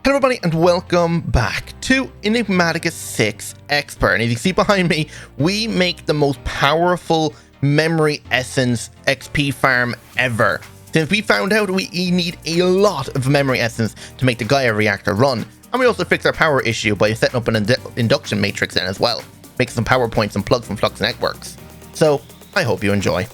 Hello everybody and welcome back to Enigmatica 6 Expert. And as you see behind me, we make the most powerful memory essence XP farm ever. Since we found out we need a lot of memory essence to make the Gaia reactor run. And we also fixed our power issue by setting up an induction matrix in as well, making some power points and plugs from flux networks. So I hope you enjoy.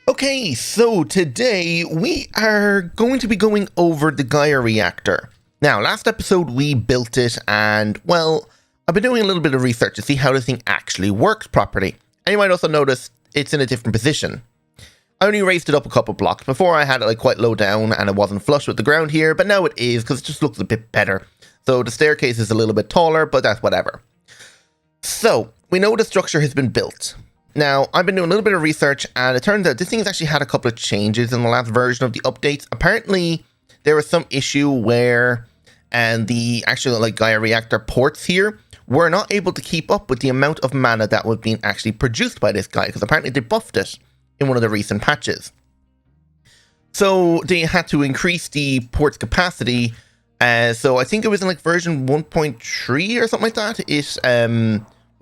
Okay, so today we are going to be going over the Gaia reactor. Now, last episode we built it and, well, I've been doing a little bit of research to see how this thing actually works properly. And you might also notice it's in a different position. I only raised it up a couple blocks. Before I had it like quite low down and it wasn't flush with the ground here, but now it is because it just looks a bit better. So the staircase is a little bit taller, but that's whatever. So, we know the structure has been built. Now, I've been doing a little bit of research, and it turns out this thing has actually had a couple of changes in the last version of the updates. Apparently, there was some issue where the actual Gaia reactor ports here were not able to keep up with the amount of mana that was being actually produced by this guy, because apparently they buffed it in one of the recent patches. So they had to increase the port's capacity. So I think it was in version 1.3 or something like that. It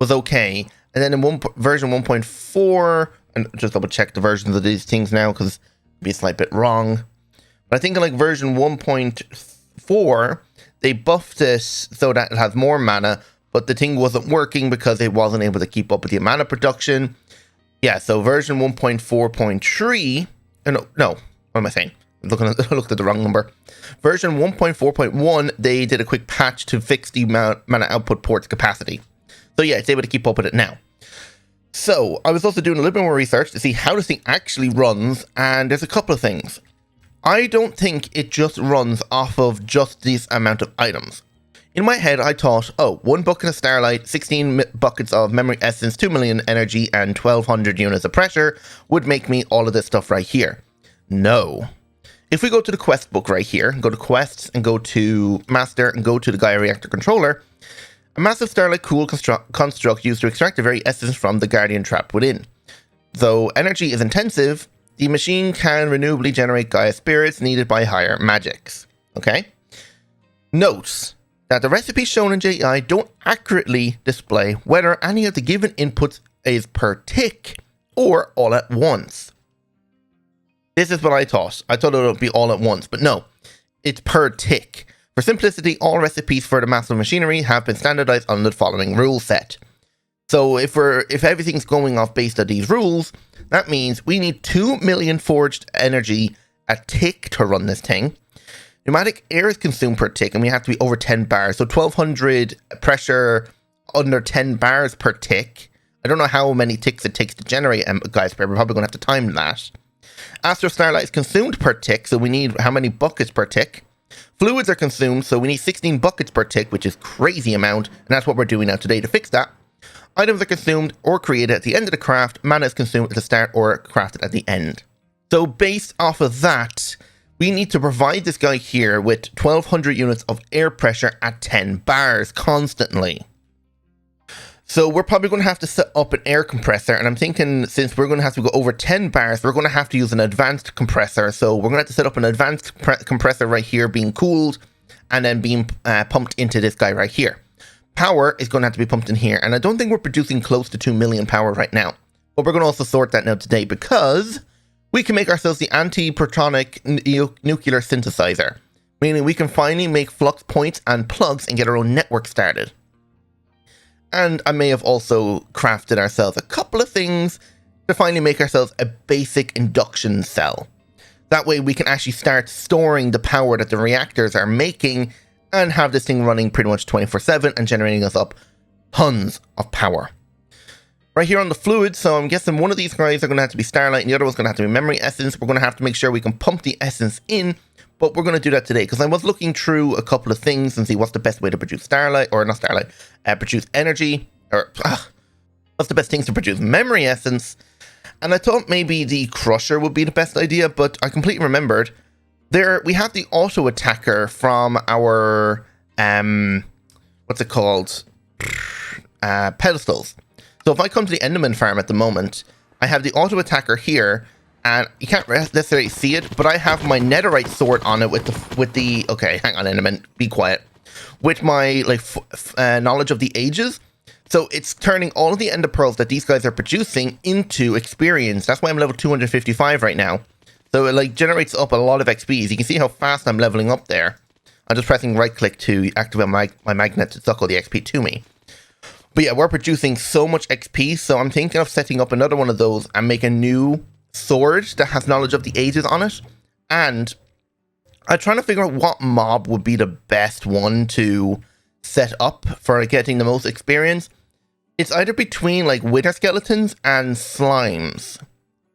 was okay. And then in version 1.4, and just double check the versions of these things now because it'd be a slight bit wrong. But I think in version 1.4, they buffed it so that it has more mana, but the thing wasn't working because it wasn't able to keep up with the mana production. Yeah, so version 1.4.3, no, what am I saying? I looked at the wrong number. Version 1.4.1, they did a quick patch to fix the mana output port's capacity. So yeah, it's able to keep up with it now. So I was also doing a little bit more research to see how this thing actually runs, and there's a couple of things. I don't think it just runs off of just this amount of items. In my head, I thought, oh, 1 bucket of starlight, 16 buckets of memory essence, 2 million energy, and 1200 units of pressure would make me all of this stuff right here. No. If we go to the quest book right here, go to quests and go to master and go to the Gaia reactor controller, a massive starlight cool construct used to extract the very essence from the guardian trap within. Though energy is intensive, the machine can renewably generate Gaia spirits needed by higher magics. Okay? Note that the recipes shown in JEI don't accurately display whether any of the given inputs is per tick or all at once. This is what I thought. I thought it would be all at once, but no, it's per tick. For simplicity, all recipes for the massive machinery have been standardized under the following rule set. So if everything's going off based on these rules, that means we need 2 million forged energy a tick to run this thing. Pneumatic air is consumed per tick, and we have to be over 10 bars. So 1200 pressure under 10 bars per tick. I don't know how many ticks it takes to generate a Gaia spirit. We're probably going to have to time that. Astro starlight is consumed per tick, so we need how many buckets per tick. Fluids are consumed, so we need 16 buckets per tick, which is crazy amount, and that's what we're doing now today to fix that. Items are consumed or created at the end of the craft. Mana is consumed at the start or crafted at the end. So based off of that, we need to provide this guy here with 1200 units of air pressure at 10 bars constantly. So we're probably going to have to set up an air compressor, and I'm thinking since we're going to have to go over 10 bars, we're going to have to use an advanced compressor. So we're going to have to set up an advanced compressor right here being cooled and then being pumped into this guy right here. Power is going to have to be pumped in here, and I don't think we're producing close to 2 million power right now. But we're going to also sort that now today because we can make ourselves the anti-protonic nuclear synthesizer, meaning we can finally make flux points and plugs and get our own network started. And I may have also crafted ourselves a couple of things to finally make ourselves a basic induction cell. That way we can actually start storing the power that the reactors are making and have this thing running pretty much 24/7 and generating us up tons of power. Right here on the fluid, so I'm guessing one of these guys are going to have to be starlight and the other one's going to have to be memory essence. We're going to have to make sure we can pump the essence in, but we're going to do that today because I was looking through a couple of things and see what's the best way to produce starlight, or not starlight, produce energy, or what's the best things to produce memory essence. And I thought maybe the crusher would be the best idea, but I completely remembered we have the auto attacker from our what's it called, pedestals. So if I come to the Enderman farm at the moment, I have the auto attacker here, and you can't necessarily see it, but I have my netherite sword on it with the okay, hang on, Enderman, be quiet. With my knowledge of the ages. So it's turning all of the ender pearls that these guys are producing into experience. That's why I'm level 255 right now. So it generates up a lot of XPs. You can see how fast I'm leveling up there. I'm just pressing right click to activate my magnet to suck all the XP to me. But yeah, we're producing so much XP, so I'm thinking of setting up another one of those and make a new sword that has knowledge of the ages on it. And I'm trying to figure out what mob would be the best one to set up for getting the most experience. It's either between wither skeletons and slimes.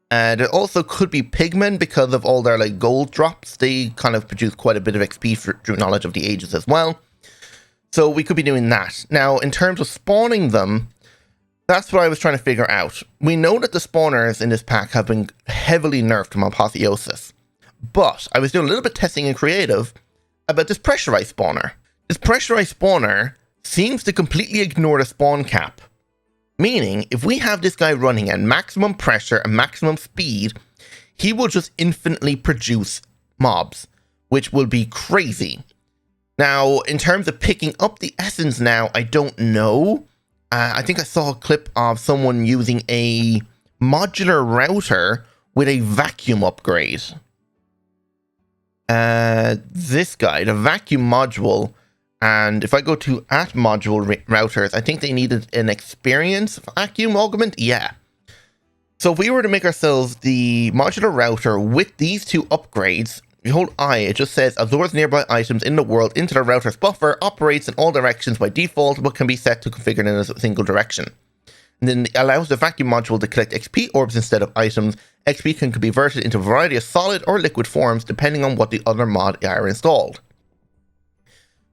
There also could be pigmen because of all their gold drops. They kind of produce quite a bit of XP through knowledge of the ages as well. So we could be doing that. Now, in terms of spawning them, that's what I was trying to figure out. We know that the spawners in this pack have been heavily nerfed from apotheosis. But I was doing a little bit testing in creative about this pressurized spawner. This pressurized spawner seems to completely ignore the spawn cap. Meaning, if we have this guy running at maximum pressure and maximum speed, he will just infinitely produce mobs, which will be crazy. Now, in terms of picking up the essence now, I don't know. I think I saw a clip of someone using a modular router with a vacuum upgrade. This guy, the vacuum module, and if I go to @module routers, I think they needed an experience vacuum augment. Yeah. So if we were to make ourselves the modular router with these two upgrades, if you hold I, it just says absorbs nearby items in the world into the router's buffer, operates in all directions by default, but can be set to configure in a single direction. And then it allows the vacuum module to collect XP orbs instead of items. XP can be converted into a variety of solid or liquid forms depending on what the other mod are installed.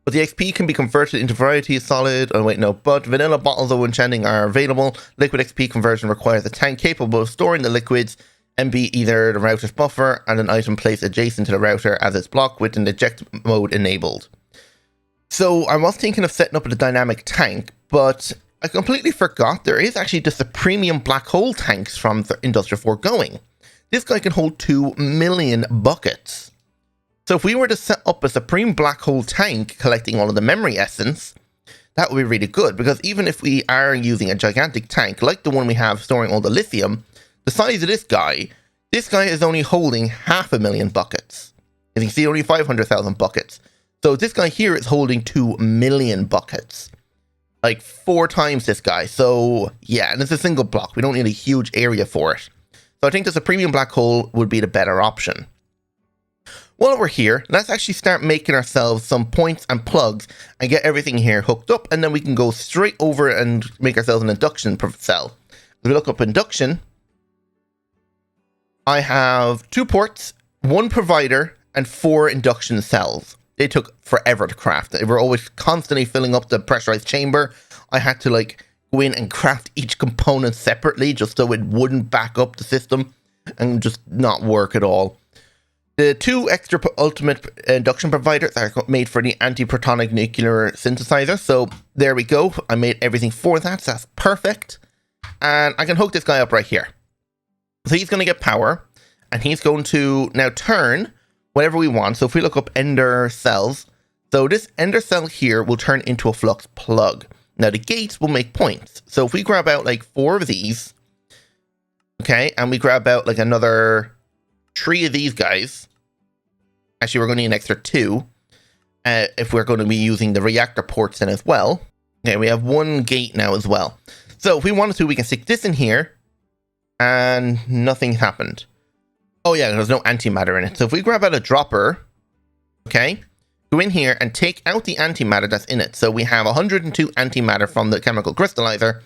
But the XP can be converted into variety of solid, but vanilla bottles of enchanting are available. Liquid XP conversion requires a tank capable of storing the liquids and be either the router's buffer and an item placed adjacent to the router as it's blocked with an eject mode enabled. So I was thinking of setting up a dynamic tank, but I completely forgot there is actually just the premium black hole tanks from Industrial 4 going. This guy can hold 2 million buckets. So if we were to set up a supreme black hole tank collecting all of the memory essence, that would be really good, because even if we are using a gigantic tank like the one we have storing all the lithium, the size of this guy is only holding 500,000 buckets. As you can see, only 500,000 buckets. So this guy here is holding 2 million buckets. 4 times this guy. So yeah, and it's a single block. We don't need a huge area for it. So I think this a premium black hole would be the better option. While we're here, let's actually start making ourselves some points and plugs and get everything here hooked up, and then we can go straight over and make ourselves an induction cell. If we look up induction, I have 2 ports, 1 provider, and 4 induction cells. They took forever to craft. They were always constantly filling up the pressurized chamber. I had to go in and craft each component separately just so it wouldn't back up the system and just not work at all. The 2 extra ultimate induction providers are made for the anti-protonic nuclear synthesizer. So there we go. I made everything for that. So that's perfect. And I can hook this guy up right here. So he's going to get power. And he's going to now turn whatever we want. So if we look up ender cells. So this ender cell here will turn into a flux plug. Now the gates will make points. So if we grab out 4 of these. Okay. And we grab out another 3 of these guys. Actually, we're going to need an extra 2 if we're going to be using the reactor ports in as well. Okay, we have 1 gate now as well. So if we wanted to, we can stick this in here and nothing happened. Oh yeah, there's no antimatter in it. So if we grab out a dropper, okay, go in here and take out the antimatter that's in it. So we have 102 antimatter from the chemical crystallizer.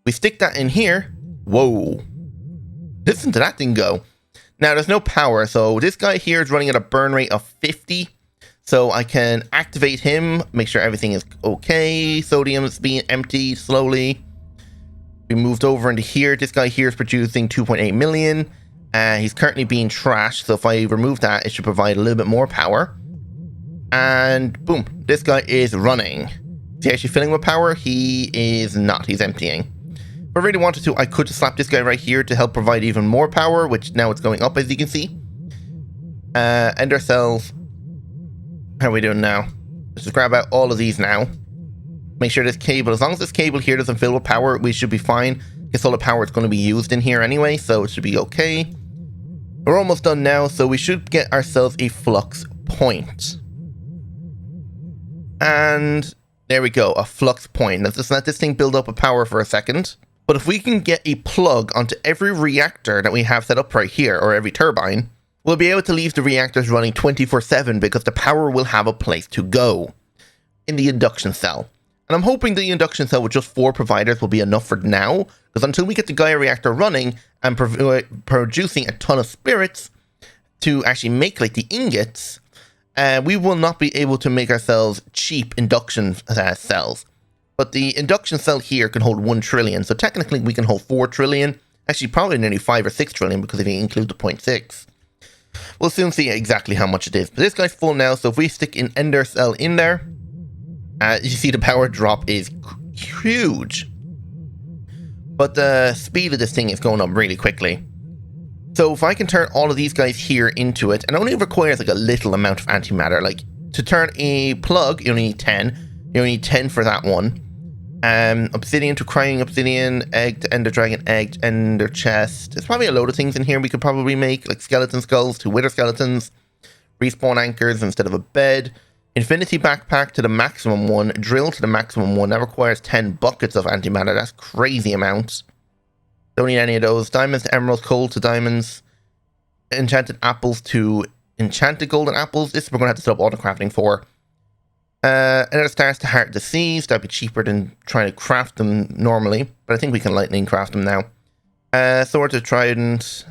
We stick that in here. Whoa. Listen to that thing go. Now, there's no power, so this guy here is running at a burn rate of 50. So I can activate him, make sure everything is okay. Sodium is being emptied slowly. We moved over into here. This guy here is producing 2.8 million. He's currently being trashed, so if I remove that, it should provide a little bit more power. And boom, this guy is running. Is he actually filling with power? He is not. He's emptying. If I really wanted to, I could just slap this guy right here to help provide even more power, which now it's going up, as you can see. Ender cells. How are we doing now? Let's just grab out all of these now. Make sure this cable, as long as this cable here doesn't fill with power, we should be fine. Guess all the power is going to be used in here anyway, so it should be okay. We're almost done now, so we should get ourselves a flux point. And there we go, a flux point. Let's just let this thing build up with power for a second. But if we can get a plug onto every reactor that we have set up right here, or every turbine, we'll be able to leave the reactors running 24/7 because the power will have a place to go in the induction cell. And I'm hoping the induction cell with just 4 providers will be enough for now, because until we get the Gaia reactor running and producing a ton of spirits to actually make like the ingots, we will not be able to make ourselves cheap induction cells. But the induction cell here can hold 1 trillion, so technically we can hold 4 trillion. Actually, probably nearly 5 or 6 trillion, because if you include the 0.6. We'll soon see exactly how much it is. But this guy's full now, so if we stick an ender cell in there, you see the power drop is huge. But the speed of this thing is going up really quickly. So if I can turn all of these guys here into it, and it only requires like a little amount of antimatter. Like to turn a plug, you only need 10. You only need 10 for that one. Obsidian to crying obsidian, egg to ender dragon, egg to ender chest. There's probably a load of things in here we could probably make, like skeleton skulls to wither skeletons, respawn anchors instead of a bed, infinity backpack to the maximum one, drill to the maximum one. That requires 10 buckets of antimatter. That's crazy amounts. Don't need any of those. Diamonds to emeralds, coal to diamonds, enchanted apples to enchanted golden apples. This we're going to have to set up auto crafting for. Ender stars to heart disease. That'd be cheaper than trying to craft them normally, but I think we can lightning craft them now. Sword to trident,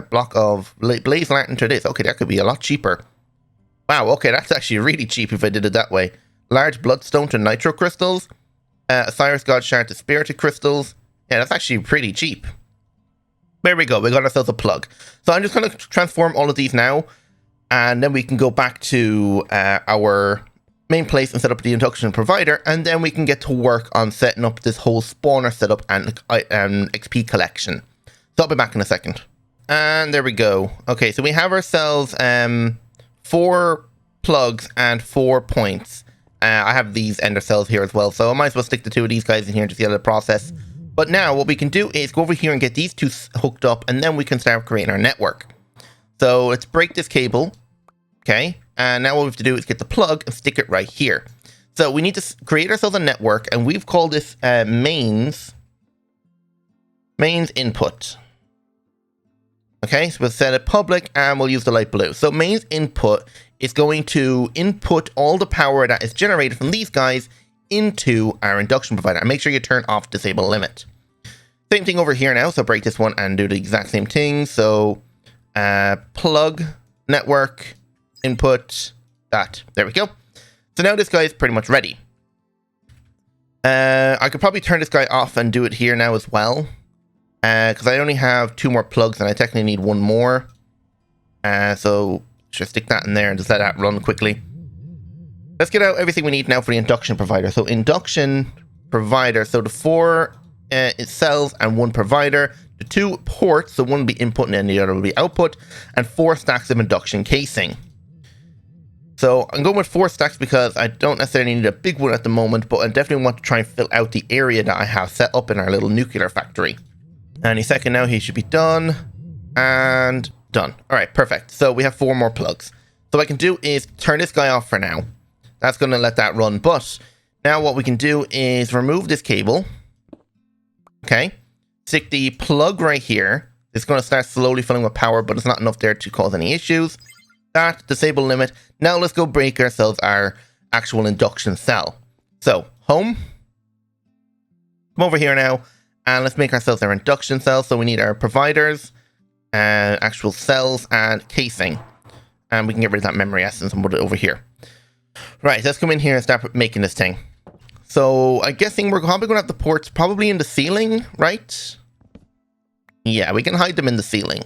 block of blaze lantern to this. Okay, that could be a lot cheaper. Wow, okay, that's actually really cheap if I did it that way. Large bloodstone to nitro crystals. Osiris god shard to spirited crystals. Yeah, that's actually pretty cheap. There we go, we got ourselves a plug. So I'm just going to transform all of these now, and then we can go back to our main place and set up the induction provider, and then we can get to work on setting up this whole spawner setup and XP collection. So I'll be back in a second. And there we go. Okay, so we have ourselves 4 plugs and 4 points. I have these ender cells here as well, so I might as well stick the 2 of these guys in here to see how the process. But now what we can do is go over here and get these 2 hooked up, and then we can start creating our network. So let's break this cable. Okay, and now what we have to do is get the plug and stick it right here. So we need to create ourselves a network, and we've called this mains input. Okay, so we'll set it public, and we'll use the light blue. So mains input is going to input all the power that is generated from these guys into our induction provider. And make sure you turn off disable limit. Same thing over here now, so break this one and do the exact same thing. So plug, network, input, that. There we go. So now this guy is pretty much ready. I could probably turn this guy off and do it here now as well. Because I only have 2 more plugs and I technically need 1 more. So just stick that in there and just let that run quickly. Let's get out everything we need now for the induction provider. So induction provider, so the 4 cells and 1 provider, the 2 ports, so one will be input and then the other will be output, and 4 stacks of induction casing. So I'm going with 4 stacks because I don't necessarily need a big one at the moment, but I definitely want to try and fill out the area that I have set up in our little nuclear factory. Any second now he should be done, and done. All right, perfect. So we have 4 more plugs. So what I can do is turn this guy off for now. That's going to let that run, but now what we can do is remove this cable. Okay, stick the plug right here. It's going to start slowly filling with power, but it's not enough there to cause any issues. That, disable limit. Now let's go break ourselves our actual induction cell. So, home. Come over here now, and let's make ourselves our induction cell. So we need our providers, actual cells, and casing. And we can get rid of that memory essence and put it over here. Right, let's come in here and start making this thing. So, I'm guessing we're probably going to have the ports probably in the ceiling, right? Yeah, we can hide them in the ceiling.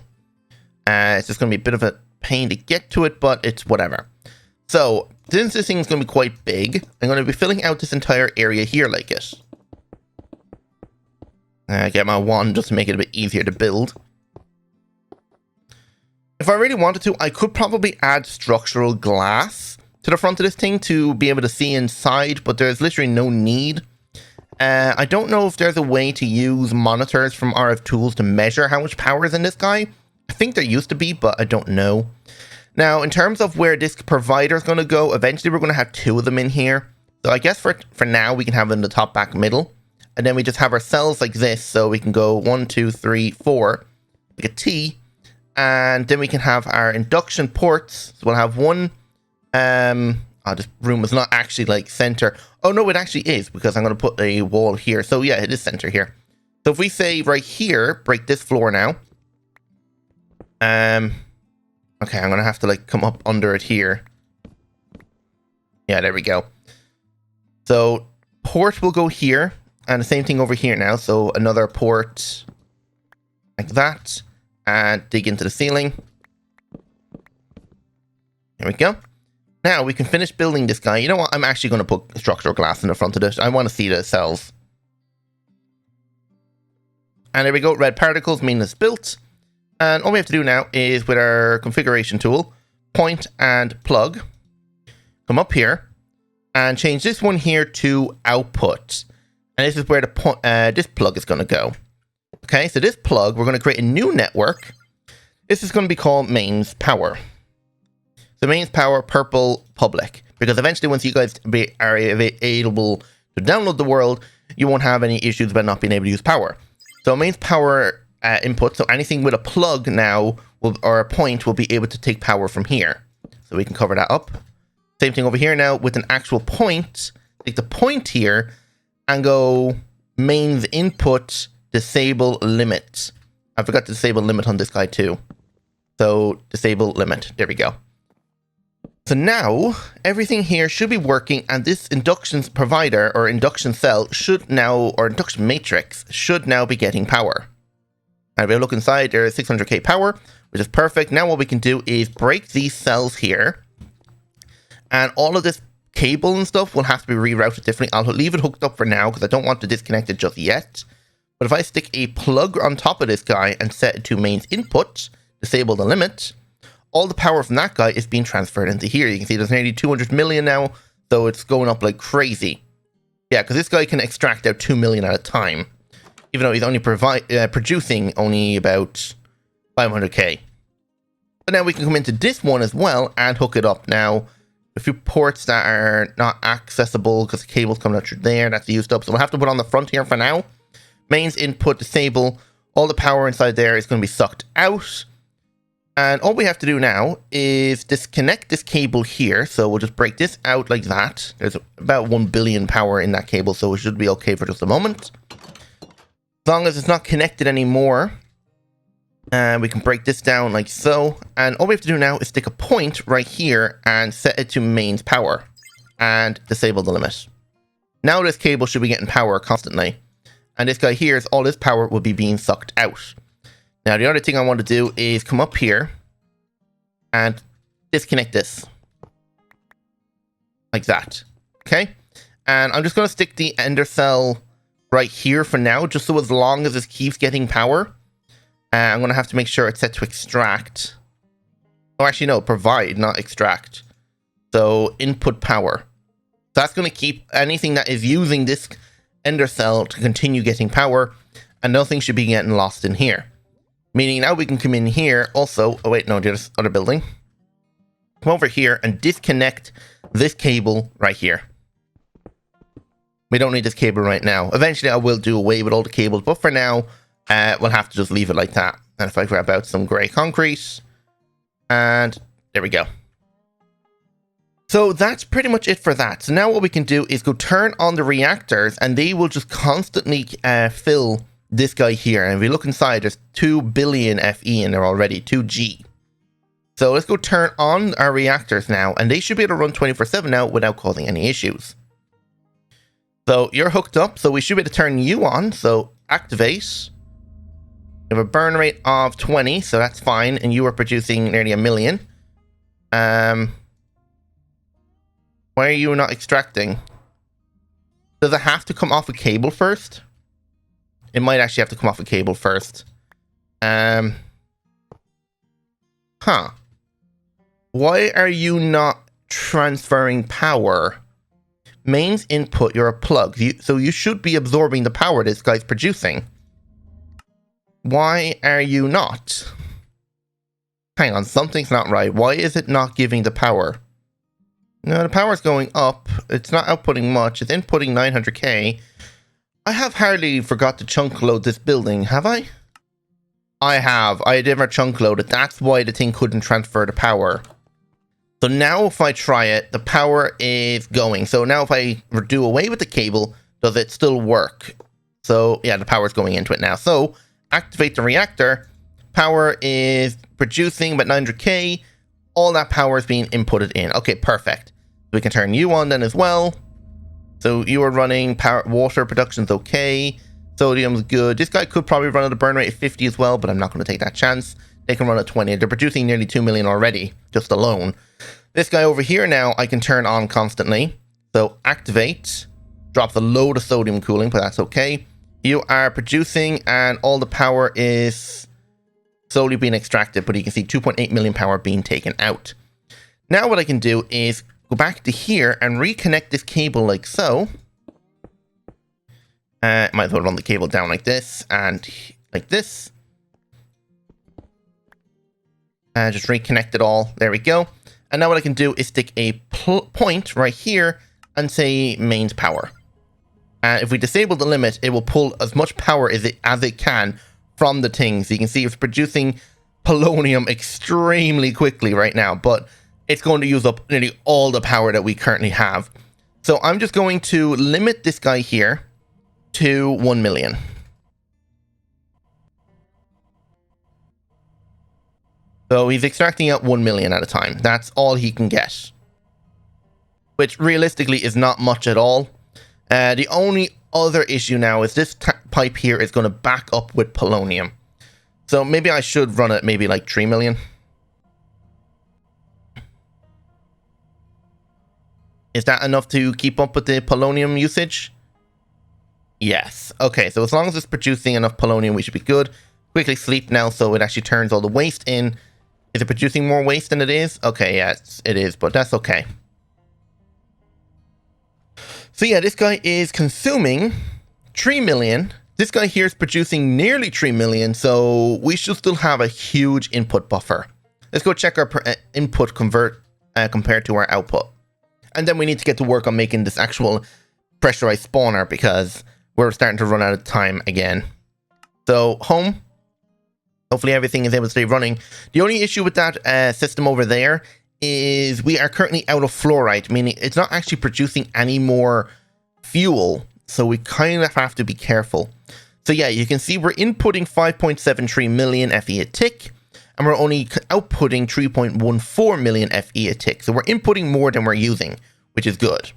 It's just going to be a bit of a pain to get to it, but it's whatever. So, since this thing is going to be quite big, I'm going to be filling out this entire area here like it. Get my wand just to make it a bit easier to build. If I really wanted to, I could probably add structural glass to the front of this thing to be able to see inside, but there's literally no need. I don't know if there's a way to use monitors from RF tools to measure how much power is in this guy. I think there used to be, but I don't know. Now, in terms of where this provider is going to go, eventually we're going to have two of them in here. So I guess for now, we can have them in the top, back, middle. And then we just have our cells like this, so we can go 1, 2, 3, 4, like a T. And then we can have our induction ports. So we'll have one, this room is not actually like center. Oh no, it actually is, because I'm going to put a wall here. So yeah, it is center here. So if we say right here, break this floor now. Okay, I'm going to have to like come up under it here. Yeah, there we go. So port will go here. And the same thing over here now. So another port like that. And dig into the ceiling. There we go. Now we can finish building this guy. You know what? I'm actually going to put structural glass in the front of this. I want to see the cells. And there we go. Red particles mean it's built. And all we have to do now is with our configuration tool, point and plug. Come up here and change this one here to output. And this is where the this plug is going to go. Okay, so this plug, we're going to create a new network. This is going to be called mains power. So mains power purple public. Because eventually once you guys are able to download the world, you won't have any issues about not being able to use power. So mains power input, so anything with a plug now or a point will be able to take power from here. So we can cover that up. Same thing over here now with an actual point. Take the point here and go mains input disable limit. I forgot to disable limit on this guy too. So disable limit. There we go. So now everything here should be working, and this induction provider or induction cell should now, or induction matrix should now be getting power. And if we look inside, there is 600k power, which is perfect. Now what we can do is break these cells here, and all of this cable and stuff will have to be rerouted differently. I'll leave it hooked up for now because I don't want to disconnect it just yet. But if I stick a plug on top of this guy and set it to mains input, disable the limit, all the power from that guy is being transferred into here. You can see there's nearly 200 million now, so it's going up like crazy. Yeah, because this guy can extract out 2 million at a time, even though he's only producing only about 500k. But now we can come into this one as well and hook it up. Now, a few ports that are not accessible because the cable's coming out through there, that's used up. So we'll have to put on the front here for now. Mains input disable. All the power inside there is going to be sucked out. And all we have to do now is disconnect this cable here. So we'll just break this out like that. There's about 1 billion power in that cable, so it should be okay for just a moment. As long as it's not connected anymore, we can break this down like so. And all we have to do now is stick a point right here and set it to mains power and disable the limit. Now this cable should be getting power constantly. And this guy here, is all this power will be being sucked out. Now the other thing I want to do is come up here and disconnect this. Like that. Okay? And I'm just going to stick the ender cell right here for now, just so as long as this keeps getting power. I'm going to have to make sure it's set to extract. Oh, actually, no, provide, not extract. So, input power. So that's going to keep anything that is using this ender cell to continue getting power, and nothing should be getting lost in here. Meaning now we can come in here also. Oh, wait, no, there's other building. Come over here and disconnect this cable right here. We don't need this cable right now. Eventually, I will do away with all the cables, but for now, we'll have to just leave it like that. And if I grab out some grey concrete, and there we go. So that's pretty much it for that. So now what we can do is go turn on the reactors, and they will just constantly fill this guy here. And if we look inside, there's 2 billion FE in there already, 2G. So let's go turn on our reactors now, and they should be able to run 24/7 now without causing any issues. So you're hooked up, so we should be able to turn you on. So activate. We have a burn rate of 20, so that's fine. And you are producing nearly 1 million. Why are you not extracting? Does it have to come off a cable first? It might actually have to come off a cable first. Huh. Why are you not transferring power? Mains input, you're a plug. So you should be absorbing the power this guy's producing. Why are you not? Hang on, something's not right. Why is it not giving the power? No, the power's going up. It's not outputting much. It's inputting 900k. I have hardly forgot to chunk load this building, have I? I have. I never chunk loaded. That's why the thing couldn't transfer the power. So now if I try it, the power is going. So now if I do away with the cable, does it still work? So yeah, the power's going into it now. So activate the reactor. Power is producing about 900k. All that power is being inputted in. Okay, perfect. We can turn you on then as well. So you are running power, water production's okay. Sodium's good. This guy could probably run at a burn rate of 50 as well, but I'm not going to take that chance. They can run at 20. They're producing nearly 2 million already, just alone. This guy over here now, I can turn on constantly. So activate. Drops a load of sodium cooling, but that's okay. You are producing and all the power is slowly being extracted, but you can see 2.8 million power being taken out. Now what I can do is go back to here and reconnect this cable like so. Might as well run the cable down like this and like this. And just reconnect it all. There we go. And now what I can do is stick a point right here and say mains power. And if we disable the limit, it will pull as much power as it can from the thing. So you can see it's producing polonium extremely quickly right now, but it's going to use up nearly all the power that we currently have. So I'm just going to limit this guy here to 1 million. So he's extracting out 1 million at a time. That's all he can get, which realistically is not much at all. The only other issue now is this pipe here is going to back up with polonium. So maybe I should run it maybe like 3 million. Is that enough to keep up with the polonium usage? Yes. Okay, so as long as it's producing enough polonium, we should be good. Quickly sleep now so it actually turns all the waste in. Is it producing more waste than it is? Okay, yes, it is, but that's okay. So yeah, this guy is consuming 3 million. This guy here is producing nearly 3 million, so we should still have a huge input buffer. Let's go check our input compared to our output. And then we need to get to work on making this actual pressurized spawner because we're starting to run out of time again. So home. Hopefully everything is able to stay running. The only issue with that system over there is we are currently out of fluorite, meaning it's not actually producing any more fuel. So we kind of have to be careful. So yeah, you can see we're inputting 5.73 million FE a tick, and we're only outputting 3.14 million FE a tick. So we're inputting more than we're using, which is good.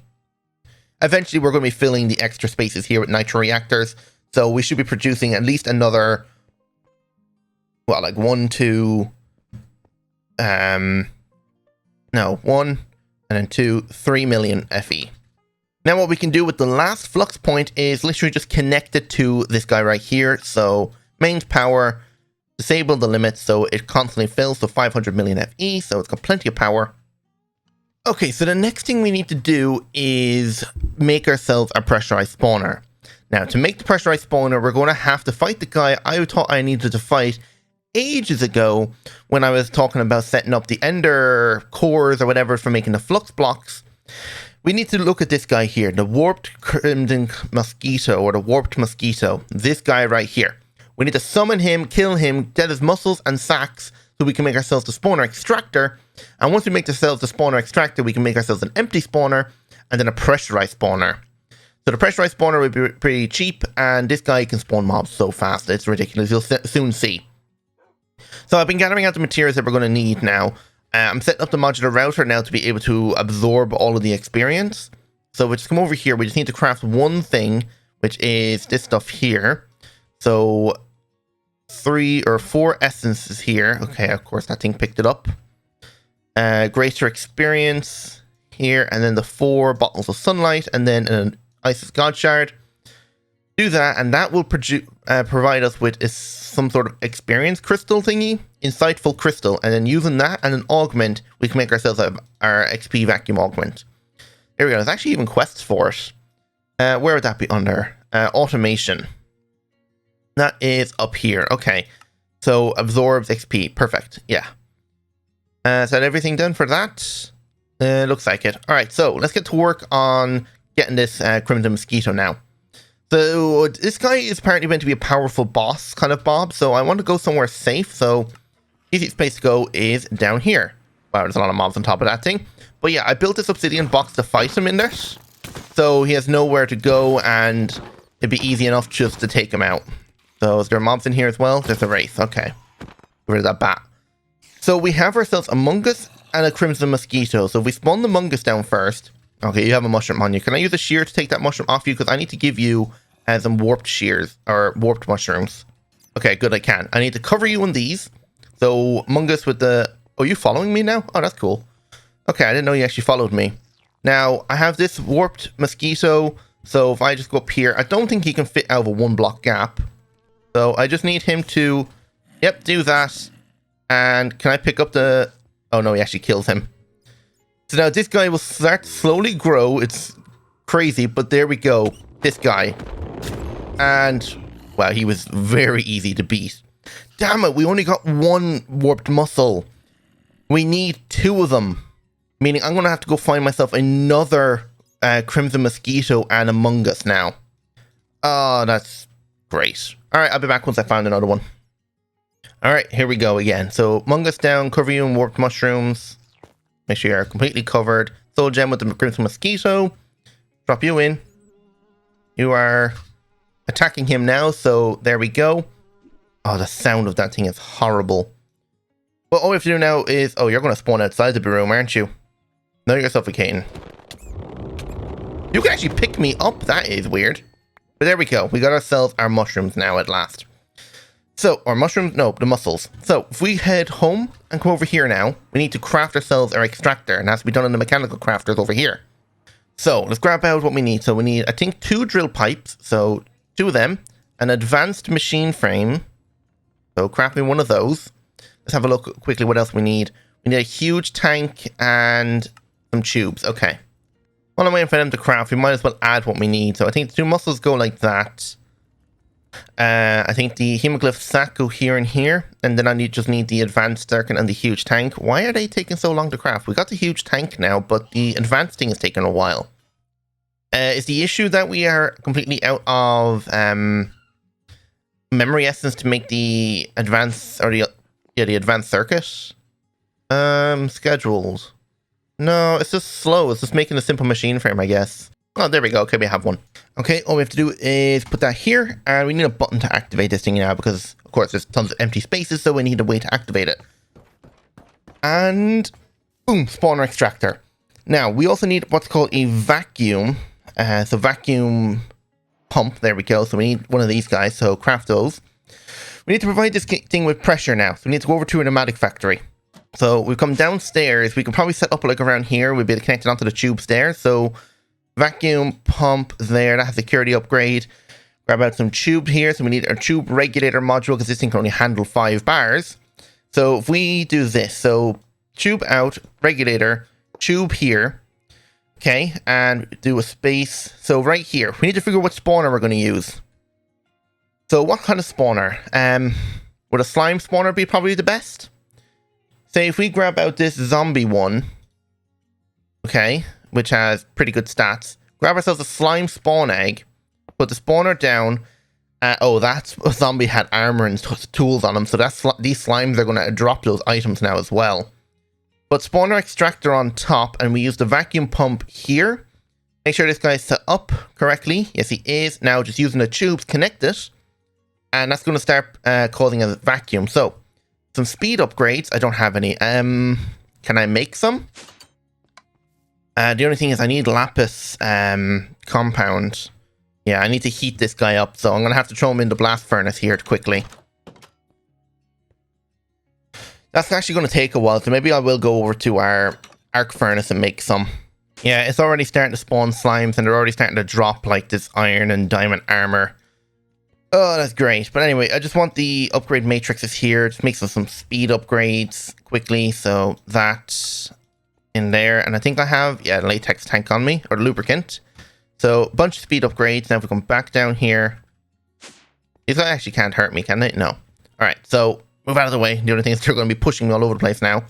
Eventually, we're going to be filling the extra spaces here with nitro reactors. So we should be producing at least another, well, like 1, 2, no, 1, and then 2, 3 million FE. Now what we can do with the last flux point is literally just connect it to this guy right here. So mains power, disable the limit so it constantly fills, so 500 million FE, so it's got plenty of power. Okay, so the next thing we need to do is make ourselves a pressurized spawner. Now to make the pressurized spawner, we're going to have to fight the guy I thought I needed to fight ages ago when I was talking about setting up the ender cores or whatever for making the flux blocks. We need to look at this guy here, the warped crimson mosquito or the warped mosquito. This guy right here. We need to summon him, kill him, get his muscles and sacks so we can make ourselves the spawner extractor. And once we make ourselves the spawner extractor, we can make ourselves an empty spawner and then a pressurized spawner. So the pressurized spawner will be pretty cheap, and this guy can spawn mobs so fast. It's ridiculous. You'll soon see. So I've been gathering out the materials that we're going to need now. I'm setting up the modular router now to be able to absorb all of the experience. So we just come over here. We just need to craft one thing, which is this stuff here. So 3 or 4 essences here. Okay, of course, that thing picked it up. Greater experience here, and then the 4 bottles of sunlight, and then an Isis God Shard. Do that, and that will provide us with is some sort of experience crystal thingy, insightful crystal, and then using that and an augment, we can make ourselves our XP vacuum augment. There we go. There's actually even quests for it. Where would that be under? Automation. That is up here. Okay. So absorbs XP. Perfect. Yeah. Is that everything done for that? Looks like it. All right. So let's get to work on getting this Crimson Mosquito now. So this guy is apparently meant to be a powerful boss kind of mob. So I want to go somewhere safe. So easiest place to go is down here. Wow, there's a lot of mobs on top of that thing. But yeah, I built this obsidian box to fight him in there. So he has nowhere to go and it'd be easy enough just to take him out. So is there mobs in here as well? There's a wraith. Okay. Get rid of that bat. So we have ourselves a mungus and a crimson mosquito. So if we spawn the mungus down first. Okay, you have a mushroom on you. Can I use a shear to take that mushroom off you? Because I need to give you some warped shears or warped mushrooms. Okay, good, I can. I need to cover you in these. So mungus with the... Oh, you following me now? Oh, that's cool. Okay, I didn't know you actually followed me. Now, I have this warped mosquito. So if I just go up here, I don't think he can fit out of a 1 block gap. So I just need him to... Yep, do that. And can I pick up the... Oh no, he actually kills him. So now this guy will start to slowly grow. It's crazy, but there we go. This guy. And, wow, he was very easy to beat. Damn it, we only got 1 warped muscle. We need 2 of them. Meaning I'm going to have to go find myself another Crimson Mosquito and a Mungus now. Oh, that's great. Alright, I'll be back once I find another one. Alright, here we go again. So, Mungus down, cover you in warped mushrooms. Make sure you're completely covered. Soul gem with the Crimson Mosquito. Drop you in. You are attacking him now, so there we go. Oh, the sound of that thing is horrible. Well, all we have to do now is... Oh, you're going to spawn outside the room, aren't you? No, you're suffocating. You can actually pick me up. That is weird. But there we go. We got ourselves our mushrooms now at last. So, or mushrooms? No, the mussels. So, if we head home and come over here now, we need to craft ourselves our extractor. And that's to be done in the mechanical crafters over here. So, let's grab out what we need. So, we need, I think, 2 drill pipes. So, 2 of them. An advanced machine frame. So, craft me one of those. Let's have a look quickly what else we need. We need a huge tank and some tubes. Okay. While I'm waiting for them to craft, we might as well add what we need. So, I think the 2 mussels go like that. I think the hemoglyph sack go here and here, and then I just need the advanced circuit and the huge tank. Why are they taking so long to craft? We got the huge tank now, but the advanced thing is taking a while. Is the issue that we are completely out of memory essence to make the advanced or the advanced circuit? Scheduled. No, it's just slow. It's just making a simple machine frame, I guess. Oh, there we go. Okay, we have one. Okay, all we have to do is put that here, and we need a button to activate this thing now, because, of course, there's tons of empty spaces, so we need a way to activate it. And, boom, spawner extractor. Now, we also need what's called a vacuum. So, vacuum pump. There we go. So, we need one of these guys, so craft those. We need to provide this thing with pressure now, so we need to go over to a pneumatic factory. So, we've come downstairs. We can probably set up, like, around here. We'll be connected onto the tubes there, so... Vacuum pump there, that has security upgrade. Grab out some tube here. So we need our tube regulator module because this thing can only handle 5 bars. So if we do this, so tube out, regulator, tube here. Okay, and do a space. So right here, we need to figure out what spawner we're going to use. So what kind of spawner? Would a slime spawner be probably the best? Say if we grab out this zombie one. Okay. Which has pretty good stats. Grab ourselves a slime spawn egg. Put the spawner down. Oh, that zombie had armor and tools on him. So these slimes are going to drop those items now as well. But spawner extractor on top. And we use the vacuum pump here. Make sure this guy's set up correctly. Yes, he is. Now just using the tubes, connect it. And that's going to start causing a vacuum. So, some speed upgrades. I don't have any. Can I make some? The only thing is I need lapis compound. Yeah, I need to heat this guy up, so I'm going to have to throw him in the blast furnace here quickly. That's actually going to take a while, so maybe I will go over to our arc furnace and make some. Yeah, it's already starting to spawn slimes, and they're already starting to drop like this iron and diamond armor. Oh, that's great. But anyway, I just want the upgrade matrices here. Just make some speed upgrades quickly. So that in there. And I think I have, yeah, the latex tank on me, or the lubricant. So a bunch of speed upgrades. Now if we come back down here, these actually can't hurt me, can they? No. All right, so move out of the way. The only thing is they're going to be pushing me all over the place now.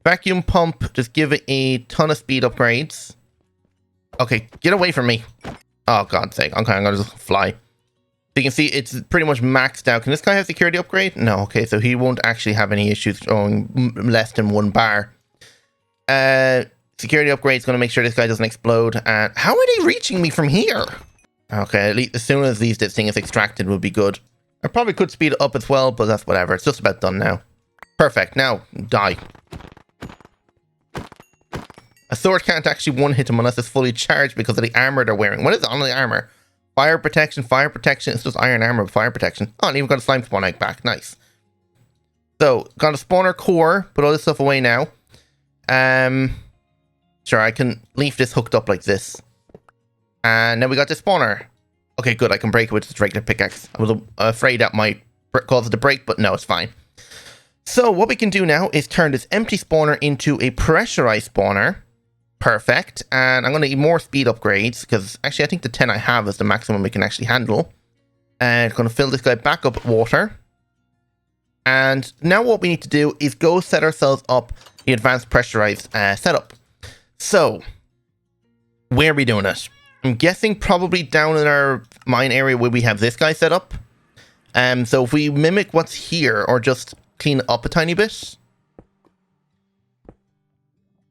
Vacuum pump, just give it a ton of speed upgrades. Okay, get away from me. Oh, God's sake. Okay, I'm going to just fly. So you can see it's pretty much maxed out. Can this guy have security upgrade? No. Okay, so he won't actually have any issues throwing less than 1 bar. Security upgrade is going to make sure this guy doesn't explode. And how are they reaching me from here? Okay, at least as soon as this thing is extracted would be good. I probably could speed it up as well, but that's whatever. It's just about done now. Perfect. Now, die. A sword can't actually one-hit him unless it's fully charged because of the armor they're wearing. What is it on the armor? Fire protection, fire protection. It's just iron armor with fire protection. Oh, and even got a slime spawn egg back. Nice. So, got a spawner core. Put all this stuff away now. Sure, I can leave this hooked up like this. And then we got the spawner. Okay, good. I can break it with just a regular pickaxe. I was afraid that might cause it to break, but no, it's fine. So, what we can do now is turn this empty spawner into a pressurized spawner. Perfect. And I'm going to need more speed upgrades because actually I think the 10 I have is the maximum we can actually handle. And going to fill this guy back up with water. And now what we need to do is go set ourselves up the advanced pressurized setup. So, where are we doing it? I'm guessing probably down in our mine area where we have this guy set up. So if we mimic what's here or just clean it up a tiny bit.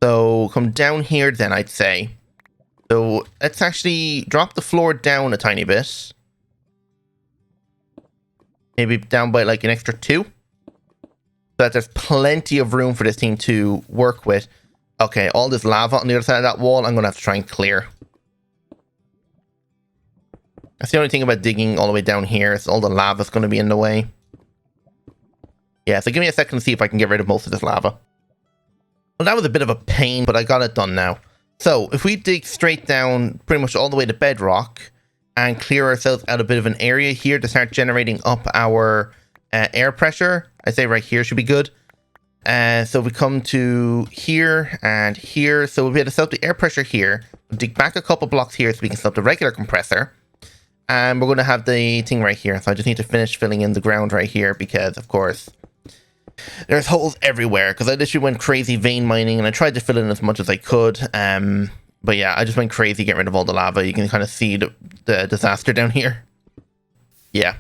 So come down here then, I'd say. So let's actually drop the floor down a tiny bit. So maybe down by like an extra 2. So that there's plenty of room for this thing to work with. Okay, all this lava on the other side of that wall, I'm going to have to try and clear. That's the only thing about digging all the way down here. Is all the lava's going to be in the way. Yeah, so give me a second to see if I can get rid of most of this lava. Well, that was a bit of a pain, but I got it done now. So, if we dig straight down pretty much all the way to bedrock and clear ourselves out a bit of an area here to start generating up our air pressure, I'd say right here should be good. So we come to here and here. So we'll be able to set up the air pressure here. We'll dig back a couple blocks here so we can set up the regular compressor. And we're going to have the thing right here. So I just need to finish filling in the ground right here because, of course, there's holes everywhere. Because I literally went crazy vein mining and I tried to fill in as much as I could. But yeah, I just went crazy getting rid of all the lava. You can kind of see the disaster down here. Yeah.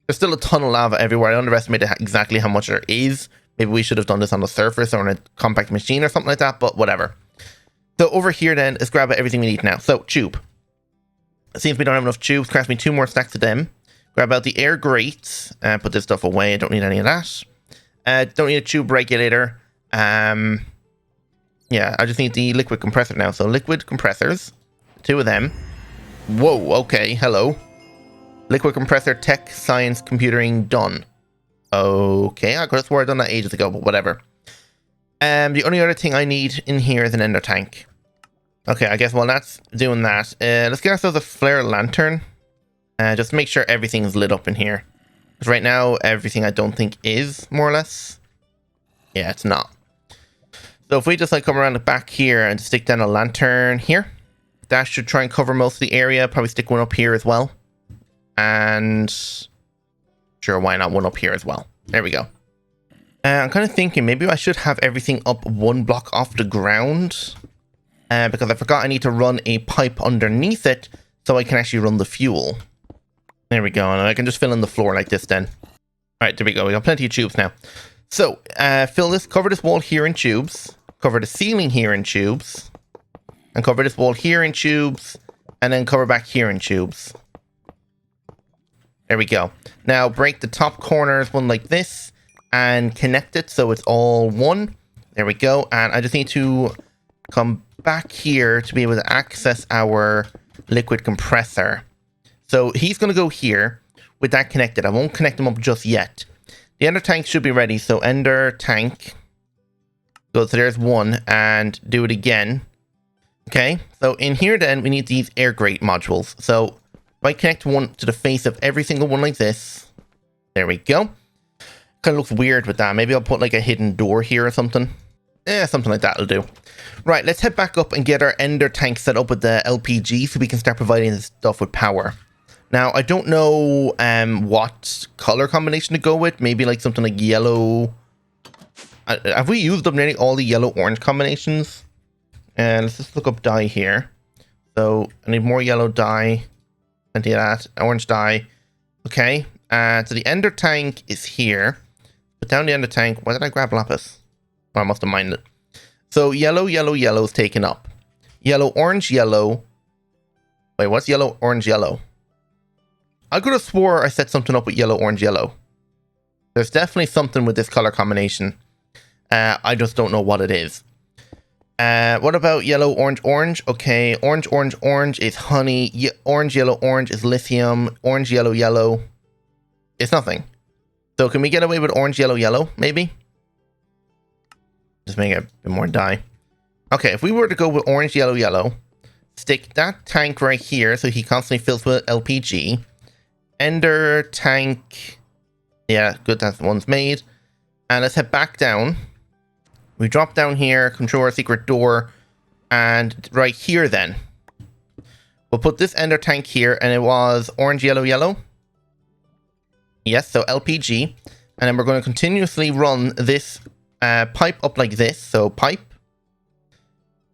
There's still a ton of lava everywhere. I underestimated exactly how much there is. Maybe we should have done this on the surface or on a compact machine or something like that, but whatever. So over here then, let's grab everything we need now. So, tube. Since we don't have enough tubes, craft me 2 more stacks of them. Grab out the air grates and put this stuff away. I don't need any of that. Don't need a tube regulator. Yeah, I just need the liquid compressor now. So liquid compressors, 2 of them. Whoa, okay, hello. Liquid compressor, tech, science, computering, done. Okay, I could have swore I'd done that ages ago, but whatever. The only other thing I need in here is an ender tank. Okay, I guess while that's doing that, let's get ourselves a flare lantern. Just to make sure everything's lit up in here. Because right now, everything I don't think is, more or less. Yeah, it's not. So if we just like come around the back here and stick down a lantern here, that should try and cover most of the area. Probably stick one up here as well. And sure, why not one up here as well? There we go. I'm kind of thinking maybe I should have everything up 1 block off the ground. Because I forgot I need to run a pipe underneath it so I can actually run the fuel. There we go. And I can just fill in the floor like this then. Alright, there we go. We got plenty of tubes now. So, cover this wall here in tubes. Cover the ceiling here in tubes. And cover this wall here in tubes. And then cover back here in tubes. There we go. Now, break the top corners one like this. And connect it so it's all one. There we go. And I just need to come back here to be able to access our liquid compressor. So he's going to go here with that connected. I won't connect them up just yet. The ender tank should be ready. So ender tank. So there's 1 and do it again. Okay. So in here then we need these air grate modules. So If I connect one to the face of every single one like this, there we go. Kind of looks weird with that. Maybe I'll put like a hidden door here or something. Something like that will do. Right, let's head back up and get our ender tank set up with the LPG so we can start providing this stuff with power. Now, I don't know what color combination to go with. Maybe like something like yellow. Have we used up nearly all the yellow-orange combinations? And let's just look up dye here. So I need more yellow dye. Plenty of that. Orange dye. Okay. So the ender tank is here. Put down the ender tank. Why did I grab lapis? Oh, I must have minded. So yellow, yellow, yellow is taken up. Yellow, orange, yellow. Wait, what's yellow, orange, yellow? I could have swore I set something up with yellow, orange, yellow. There's definitely something with this color combination. I just don't know what it is. What about yellow, orange, orange? Okay, orange, orange, orange is honey. Orange, yellow, orange is lithium. Orange, yellow, yellow. It's nothing. So can we get away with orange, yellow, yellow? Maybe? Just make it a bit more dye. Okay, if we were to go with orange, yellow, yellow, stick that tank right here so he constantly fills with LPG. Ender tank. Yeah, good, that one's made. And let's head back down. We drop down here, control our secret door, and right here then. We'll put this ender tank here, and it was orange, yellow, yellow. Yes, so LPG. And then we're going to continuously run this pipe up like this. So pipe.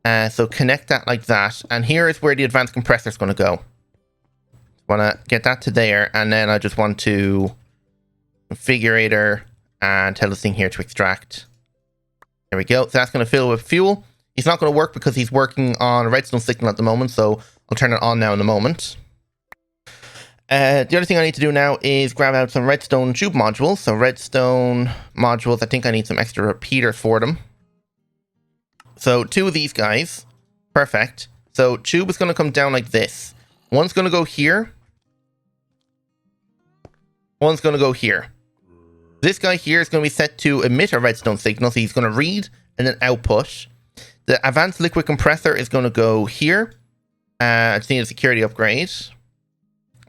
So connect that like that. And here is where the advanced compressor is going to go. Want to get that to there, and then I just want to configurator and tell this thing here to extract. There we go. So that's going to fill with fuel. It's not going to work because he's working on a redstone signal at the moment, so I'll turn it on now in a moment. The other thing I need to do now is grab out some redstone tube modules. So redstone modules, I think I need some extra repeaters for them. So 2 of these guys. Perfect. So tube is going to come down like this. One's going to go here. One's going to go here. This guy here is going to be set to emit a redstone signal. So he's going to read and then output. The advanced liquid compressor is going to go here. I just need a security upgrade.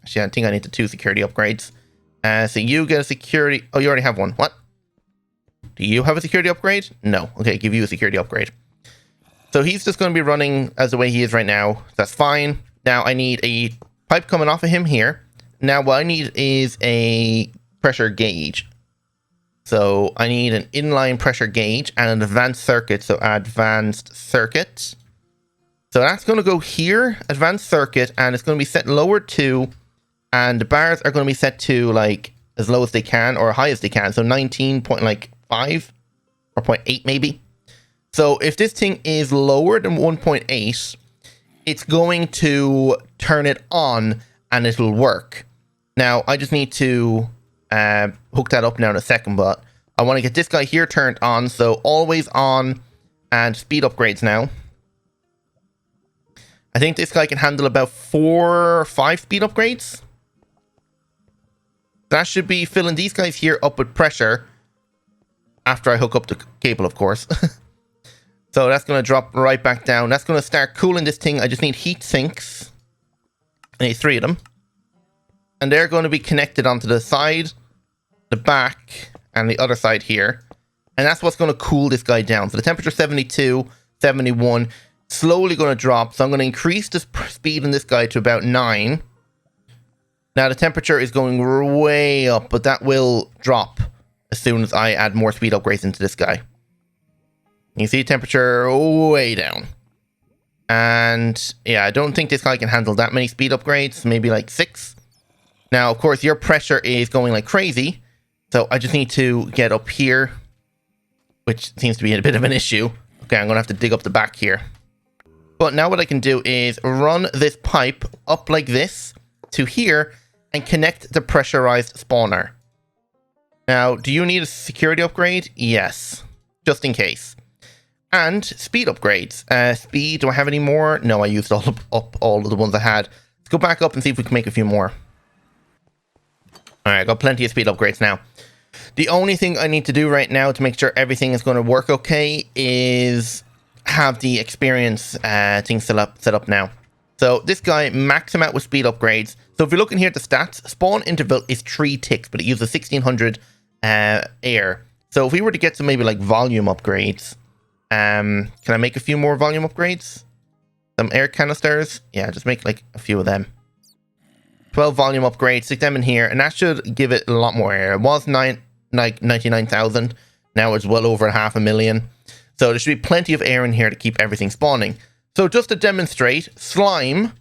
Actually, I think I need the 2 security upgrades. So you get a security... Oh, you already have one. What? Do you have a security upgrade? No. Okay, give you a security upgrade. So he's just going to be running as the way he is right now. That's fine. Now I need a pipe coming off of him here. Now what I need is a pressure gauge. So I need an inline pressure gauge and an advanced circuit. So advanced circuit. So that's going to go here, advanced circuit, and it's going to be set lower to, and the bars are going to be set to like as low as they can or high as they can. So 19.5 or 0.8 maybe. So if this thing is lower than 1.8, it's going to turn it on and it'll work. Now I just need to hook that up now in a second, but I want to get this guy here turned on. So always on and speed upgrades now. I think this guy can handle about 4 or 5 speed upgrades. That should be filling these guys here up with pressure. After I hook up the cable, of course. So that's going to drop right back down. That's going to start cooling this thing. I just need heat sinks. I need 3 of them. And they're going to be connected onto the side, the back, and the other side here. And that's what's going to cool this guy down. So the temperature 72, 71, slowly going to drop. So I'm going to increase the speed in this guy to about 9. Now the temperature is going way up, but that will drop as soon as I add more speed upgrades into this guy. You see temperature way down. And yeah, I don't think this guy can handle that many speed upgrades. Maybe like 6. Now, of course, your pressure is going like crazy. So I just need to get up here, which seems to be a bit of an issue. Okay, I'm going to have to dig up the back here. But now what I can do is run this pipe up like this to here and connect the pressurized spawner. Now, do you need a security upgrade? Yes, just in case. And speed upgrades. Speed, do I have any more? No, I used all of the ones I had. Let's go back up and see if we can make a few more. Alright, I got plenty of speed upgrades now. The only thing I need to do right now to make sure everything is going to work okay is have the experience thing set up now. So this guy, max him out with speed upgrades. So if you're looking here at the stats, spawn interval is 3 ticks, but it uses 1600 air. So if we were to get some maybe like volume upgrades, can I make a few more volume upgrades? Some air canisters? Yeah, just make like a few of them. 12 volume upgrades, stick them in here, and that should give it a lot more air. It was 99,000. Now it's well over 500,000. So there should be plenty of air in here to keep everything spawning. So just to demonstrate, slime,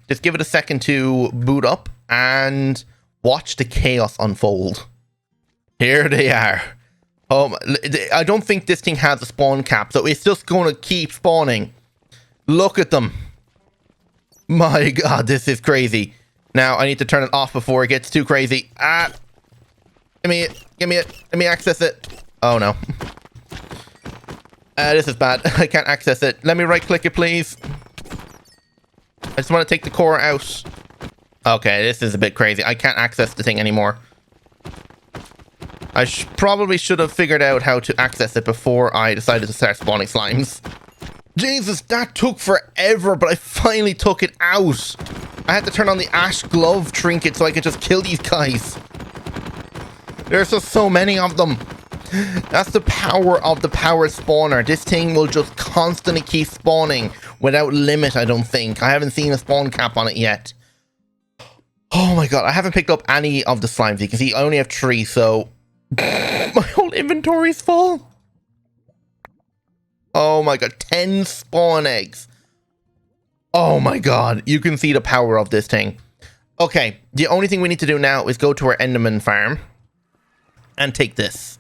just give it a second to boot up and watch the chaos unfold. Here they are. I don't think this thing has a spawn cap, so it's just going to keep spawning. Look at them. My god, this is crazy. Now, I need to turn it off before it gets too crazy. Ah! Give me it. Give me it. Let me access it. Oh, no. This is bad. I can't access it. Let me right-click it, please. I just want to take the core out. Okay, this is a bit crazy. I can't access the thing anymore. I probably should have figured out how to access it before I decided to start spawning slimes. Jesus, that took forever, but I finally took it out. I had to turn on the ash glove trinket so I could just kill these guys. There's just so many of them. That's the power of the power spawner. This thing will just constantly keep spawning without limit, I don't think. I haven't seen a spawn cap on it yet. Oh my god, I haven't picked up any of the slimes. You can see I only have 3, so my whole inventory's full. Oh my god, 10 spawn eggs. Oh my god, you can see the power of this thing. Okay, the only thing we need to do now is go to our Enderman farm and take this.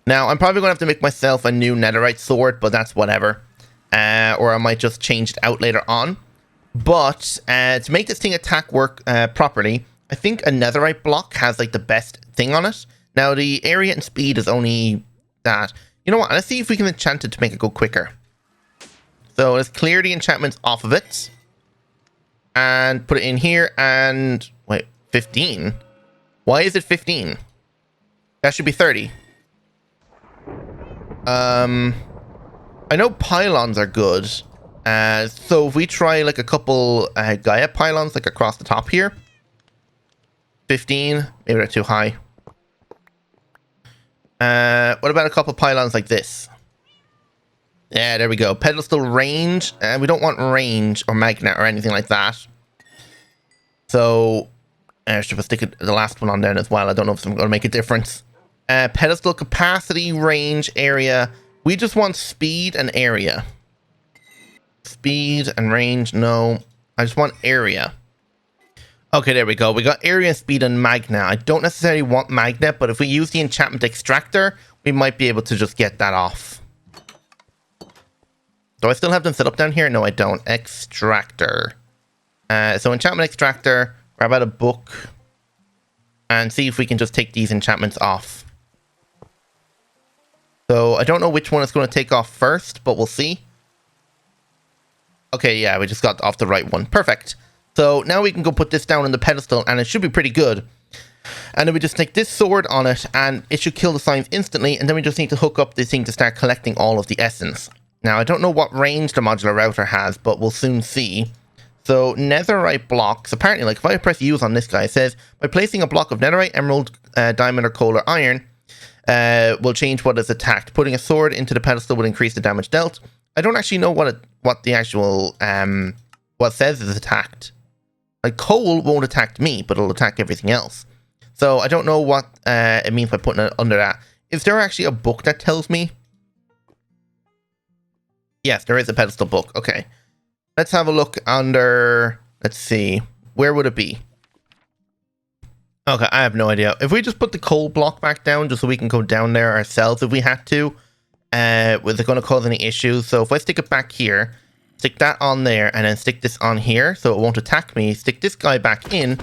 Now, I'm probably going to have to make myself a new netherite sword, but that's whatever. Or I might just change it out later on. But to make this thing attack work properly, I think a netherite block has like the best thing on it. Now, the area and speed is only that. You know what? Let's see if we can enchant it to make it go quicker. So let's clear the enchantments off of it. And put it in here and... Wait, 15? Why is it 15? That should be 30. I know pylons are good. So if we try like a couple Gaia pylons like across the top here. 15. Maybe they're too high. What about a couple pylons like this? Yeah, there we go. Pedestal range. We don't want range or magnet or anything like that. So I should stick the last one on there as well. I don't know if it's going to make a difference. Pedestal capacity, range, area. We just want speed and area. Speed and range, no. I just want area. Okay, there we go. We got area, speed, and magnet. I don't necessarily want magnet, but if we use the enchantment extractor, we might be able to just get that off. Do I still have them set up down here? No, I don't. Extractor. So enchantment extractor, grab out a book, and see if we can just take these enchantments off. So I don't know which one it's going to take off first, but we'll see. Okay, yeah, we just got off the right one. Perfect. So now we can go put this down on the pedestal, and it should be pretty good. And then we just take this sword on it, and it should kill the slimes instantly, and then we just need to hook up this thing to start collecting all of the essence. Now, I don't know what range the modular router has, but we'll soon see. So, netherite blocks, apparently, like if I press use on this guy, it says, by placing a block of netherite, emerald, diamond, or coal or iron, will change what is attacked. Putting a sword into the pedestal will increase the damage dealt. I don't actually know what the actual, what says is attacked. Like, coal won't attack me, but it'll attack everything else. So, I don't know what it means by putting it under that. Is there actually a book that tells me? Yes, there is a pedestal book. Okay. Let's have a look under... Let's see. Where would it be? Okay, I have no idea. If we just put the coal block back down, just so we can go down there ourselves if we had to, was it going to cause any issues? So if I stick it back here, stick that on there, and then stick this on here so it won't attack me, stick this guy back in,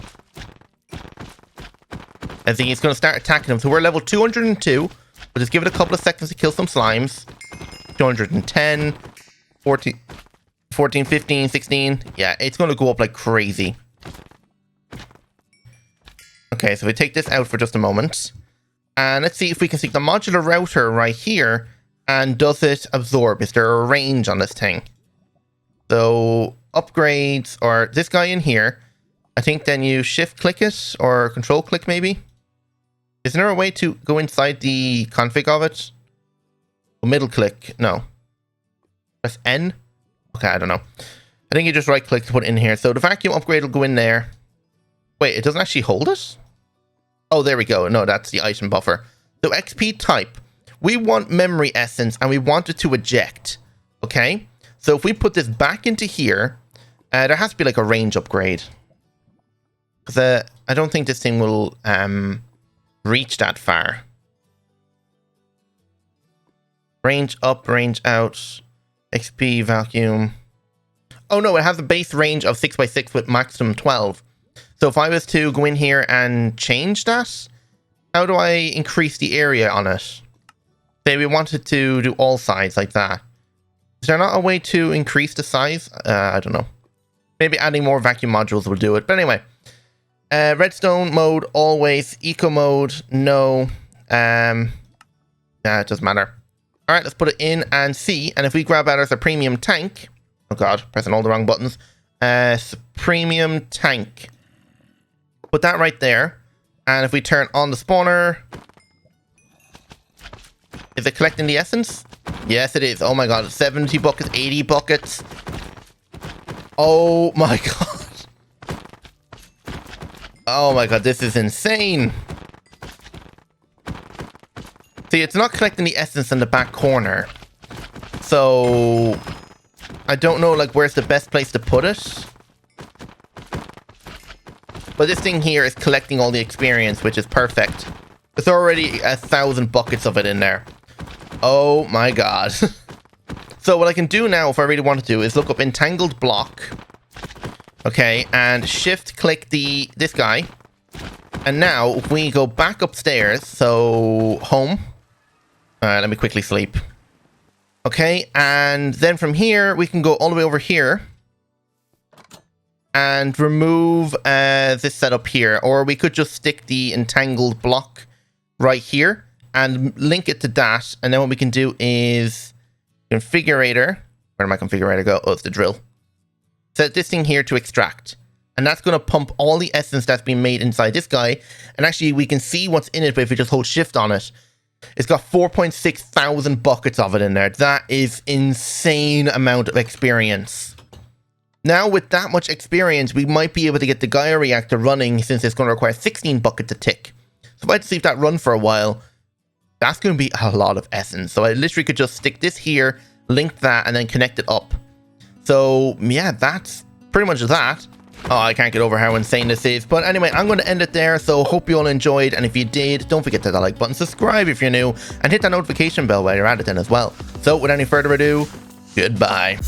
and see, it's going to start attacking him. So we're level 202. We'll just give it a couple of seconds to kill some slimes. 210, 14, 15, 16. Yeah, it's going to go up like crazy. Okay, so we take this out for just a moment. And let's see if we can stick the modular router right here. And does it absorb? Is there a range on this thing? So upgrades, or this guy in here, I think then you shift click it or control click maybe. Is there a way to go inside the config of it? Middle click, no. Press N? Okay, I don't know. I think you just right click to put it in here. So the vacuum upgrade will go in there. Wait, it doesn't actually hold it? Oh, there we go. No, that's the item buffer. So XP type. We want memory essence and we want it to eject. Okay? So if we put this back into here, there has to be like a range upgrade. Because I don't think this thing will reach that far. Range up, range out. XP, vacuum. Oh no, it has a base range of 6x6 with maximum 12. So if I was to go in here and change that, how do I increase the area on it? Say we wanted to do all sides like that. Is there not a way to increase the size? I don't know. Maybe adding more vacuum modules will do it. But anyway, redstone mode, always. Eco mode, no. Yeah, it doesn't matter. All right, let's put it in and see. And if we grab out as a premium tank, oh god, pressing all the wrong buttons. Premium tank. Put that right there. And if we turn on the spawner, is it collecting the essence? Yes, it is. Oh my god, 70 buckets, 80 buckets. Oh my god. Oh my god, this is insane. See, it's not collecting the essence in the back corner. So I don't know like where's the best place to put it. But this thing here is collecting all the experience, which is perfect. There's already 1,000 buckets of it in there. Oh my god. So what I can do now, if I really want to do, is look up entangled block. Okay, and shift click this guy. And now if we go back upstairs, so home. Let me quickly sleep. Okay, and then from here, we can go all the way over here. And remove this setup here. Or we could just stick the entangled block right here. And link it to that. And then what we can do is configurator. Where did my configurator go? Oh, it's the drill. Set this thing here to extract. And that's going to pump all the essence that's been made inside this guy. And actually, we can see what's in it, but if we just hold shift on it, it's got 4.6 thousand buckets of it in there. That is insane amount of experience. Now, with that much experience, we might be able to get the Gaia reactor running since it's going to require 16 buckets a tick. So if I had to see if that run for a while, that's going to be a lot of essence. So I literally could just stick this here, link that, and then connect it up. So yeah, that's pretty much that. Oh, I can't get over how insane this is. But anyway, I'm going to end it there. So hope you all enjoyed. And if you did, don't forget to hit that like button, subscribe if you're new, and hit that notification bell while you're at it then as well. So without any further ado, goodbye.